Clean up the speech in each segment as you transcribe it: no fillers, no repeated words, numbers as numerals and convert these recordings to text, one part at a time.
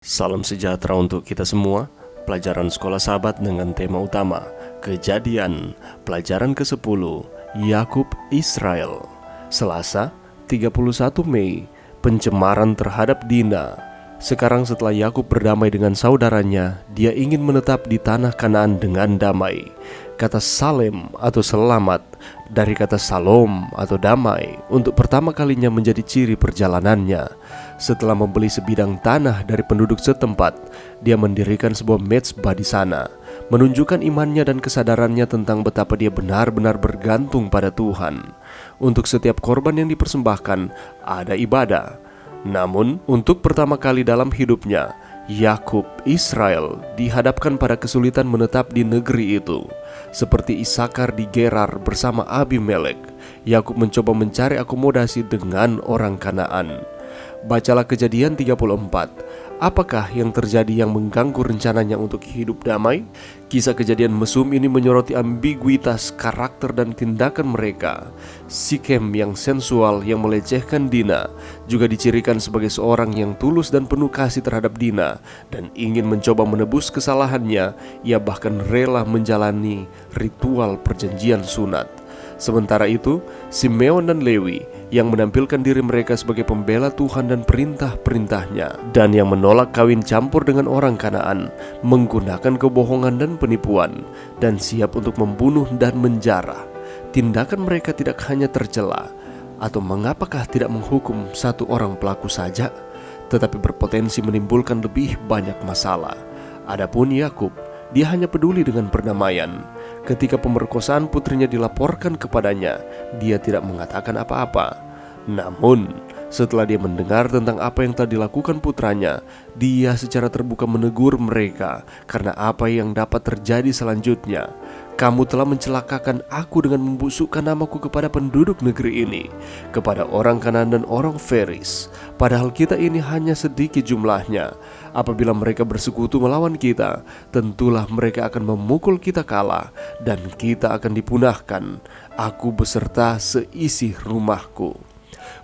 Salam sejahtera untuk kita semua. Pelajaran Sekolah Sahabat dengan tema utama Kejadian, pelajaran ke-10, Yakub Israel. Selasa, 31 Mei, pencemaran terhadap Dina. Sekarang setelah Yakub berdamai dengan saudaranya, dia ingin menetap di tanah Kanaan dengan damai. Kata Salem atau selamat dari kata Salom atau damai untuk pertama kalinya menjadi ciri perjalanannya. Setelah membeli sebidang tanah dari penduduk setempat, dia mendirikan sebuah mezbah di sana, menunjukkan imannya dan kesadarannya tentang betapa dia benar-benar bergantung pada Tuhan. Untuk setiap korban yang dipersembahkan, ada ibadah. Namun, untuk pertama kali dalam hidupnya, Yakub Israel dihadapkan pada kesulitan menetap di negeri itu. Seperti Isakar di Gerar bersama Abimelek, Yakub mencoba mencari akomodasi dengan orang Kanaan. Bacalah Kejadian 34. Apakah yang terjadi yang mengganggu rencananya untuk hidup damai? Kisah kejadian mesum ini menyoroti ambiguitas karakter dan tindakan mereka. Sikem yang sensual yang melecehkan Dina juga dicirikan sebagai seorang yang tulus dan penuh kasih terhadap Dina dan ingin mencoba menebus kesalahannya. Ia bahkan rela menjalani ritual perjanjian sunat. Sementara itu, Simeon dan Lewi yang menampilkan diri mereka sebagai pembela Tuhan dan perintah-perintahnya, dan yang menolak kawin campur dengan orang Kanaan, menggunakan kebohongan dan penipuan, dan siap untuk membunuh dan menjarah. Tindakan mereka tidak hanya tercela, atau mengapakah tidak menghukum satu orang pelaku saja, tetapi berpotensi menimbulkan lebih banyak masalah. Adapun Yakub, dia hanya peduli dengan perdamaian. Ketika pemerkosaan putrinya dilaporkan kepadanya, dia tidak mengatakan apa-apa. Namun, setelah dia mendengar tentang apa yang telah dilakukan putranya, dia secara terbuka menegur mereka karena apa yang dapat terjadi selanjutnya. Kamu telah mencelakakan aku dengan membusukkan namaku kepada penduduk negeri ini, kepada orang Kanaan dan orang Feris. Padahal kita ini hanya sedikit jumlahnya. Apabila mereka bersekutu melawan kita, tentulah mereka akan memukul kita kalah, dan kita akan dipunahkan, aku beserta seisi rumahku.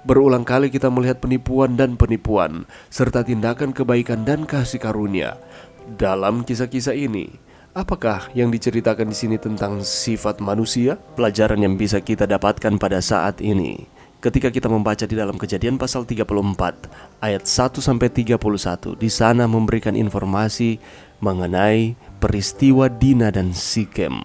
Berulang kali kita melihat penipuan dan penipuan, serta tindakan kebaikan dan kasih karunia dalam kisah-kisah ini. Apakah yang diceritakan di sini tentang sifat manusia? Pelajaran yang bisa kita dapatkan pada saat ini ketika kita membaca di dalam Kejadian pasal 34 ayat 1-31, di sana memberikan informasi mengenai peristiwa Dina dan Sikem.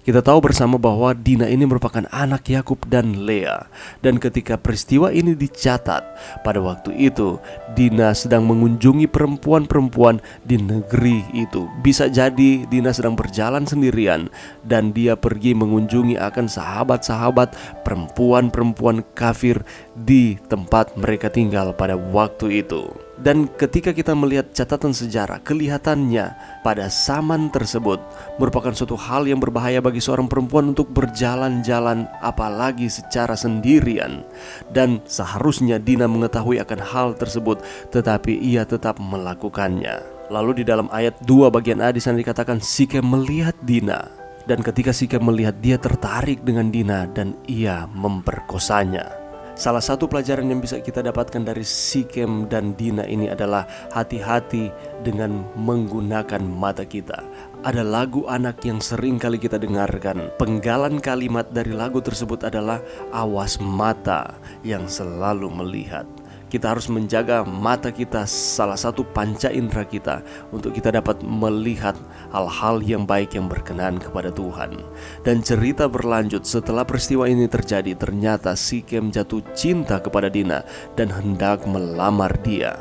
Kita tahu bersama bahwa Dina ini merupakan anak Yakub dan Lea. Dan ketika peristiwa ini dicatat, pada waktu itu Dina sedang mengunjungi perempuan-perempuan di negeri itu. Bisa jadi Dina sedang berjalan sendirian dan dia pergi mengunjungi akan sahabat-sahabat perempuan-perempuan kafir di tempat mereka tinggal pada waktu itu. Dan ketika kita melihat catatan sejarah, kelihatannya pada zaman tersebut merupakan suatu hal yang berbahaya bagi seorang perempuan untuk berjalan-jalan, apalagi secara sendirian. Dan seharusnya Dina mengetahui akan hal tersebut, tetapi ia tetap melakukannya. Lalu di dalam ayat 2 bagian A di sana dikatakan Sikem melihat Dina, dan ketika Sikem melihat, dia tertarik dengan Dina dan ia memperkosanya. Salah satu pelajaran yang bisa kita dapatkan dari Sikem dan Dina ini adalah hati-hati dengan menggunakan mata kita. Ada lagu anak yang sering kali kita dengarkan. Penggalan kalimat dari lagu tersebut adalah awas mata yang selalu melihat. Kita harus menjaga mata kita, salah satu panca indera kita, untuk kita dapat melihat hal-hal yang baik yang berkenan kepada Tuhan. Dan cerita berlanjut, setelah peristiwa ini terjadi, ternyata Sikem jatuh cinta kepada Dina dan hendak melamar dia.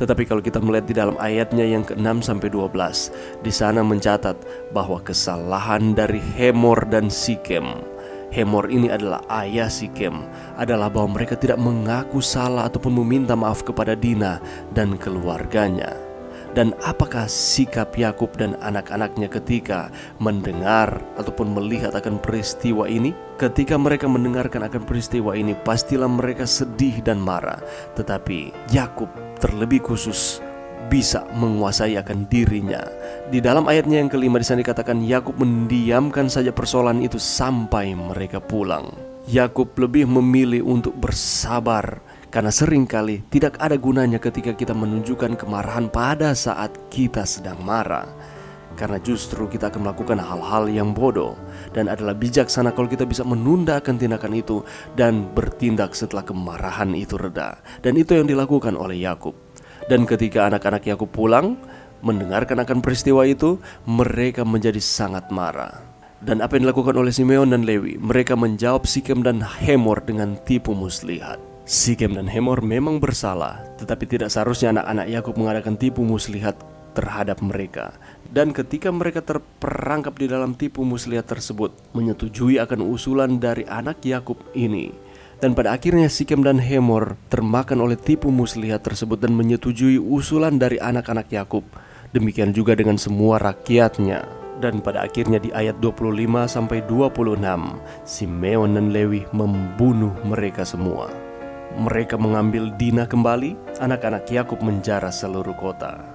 Tetapi kalau kita melihat di dalam ayatnya yang ke-6-12, di sana mencatat bahwa kesalahan dari Hemor dan Sikem, Hemor ini adalah ayah Sikem, adalah bahwa mereka tidak mengaku salah ataupun meminta maaf kepada Dina dan keluarganya. Dan apakah sikap Yakub dan anak-anaknya ketika mendengar ataupun melihat akan peristiwa ini? Ketika mereka mendengarkan akan peristiwa ini, pastilah mereka sedih dan marah. Tetapi Yakub terlebih khusus bisa menguasai akan dirinya. Di dalam ayatnya yang kelima di sana dikatakan Yakub mendiamkan saja persoalan itu sampai mereka pulang. Yakub lebih memilih untuk bersabar Karena seringkali tidak ada gunanya ketika kita menunjukkan kemarahan pada saat kita sedang marah. Karena justru kita akan melakukan hal-hal yang bodoh. Dan adalah bijaksana kalau kita bisa menunda akan tindakan itu dan bertindak setelah kemarahan itu reda. Dan itu yang dilakukan oleh Yakub. Dan ketika anak-anak Yakub pulang, mendengarkan akan peristiwa itu, mereka menjadi sangat marah. Dan apa yang dilakukan oleh Simeon dan Lewi? Mereka menjawab Sikem dan Hemor dengan tipu muslihat. Sikem dan Hemor memang bersalah, tetapi tidak seharusnya anak-anak Yakub mengadakan tipu muslihat terhadap mereka. Dan ketika mereka terperangkap di dalam tipu muslihat tersebut, menyetujui akan usulan dari anak Yakub ini. Dan pada akhirnya Sikem dan Hemor termakan oleh tipu muslihat tersebut dan menyetujui usulan dari anak-anak Yakub. Demikian juga dengan semua rakyatnya. Dan pada akhirnya di ayat 25-26, Simeon dan Lewi membunuh mereka semua. Mereka mengambil Dina kembali, anak-anak Yakub menjara seluruh kota.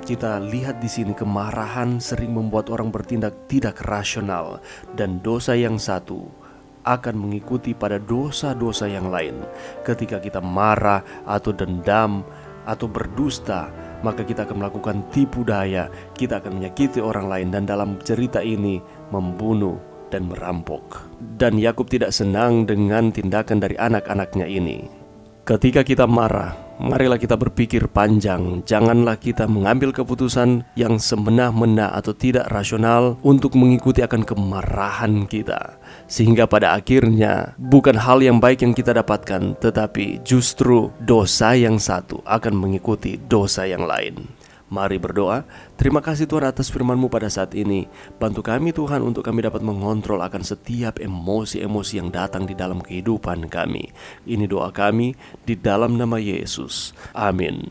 Kita lihat di sini kemarahan sering membuat orang bertindak tidak rasional, dan dosa yang satu akan mengikuti pada dosa-dosa yang lain. Ketika kita marah atau dendam atau berdusta, maka kita akan melakukan tipu daya, kita akan menyakiti orang lain, dan dalam cerita ini membunuh dan merampok. Dan Yakub tidak senang dengan tindakan dari anak-anaknya ini. Ketika kita marah, marilah kita berpikir panjang. Janganlah kita mengambil keputusan yang semena-mena atau tidak rasional untuk mengikuti akan kemarahan kita. Sehingga pada akhirnya bukan hal yang baik yang kita dapatkan, tetapi justru dosa yang satu akan mengikuti dosa yang lain. Mari berdoa. Terima kasih Tuhan atas firman-Mu pada saat ini. Bantu kami Tuhan untuk kami dapat mengontrol akan setiap emosi-emosi yang datang di dalam kehidupan kami. Ini doa kami di dalam nama Yesus. Amin.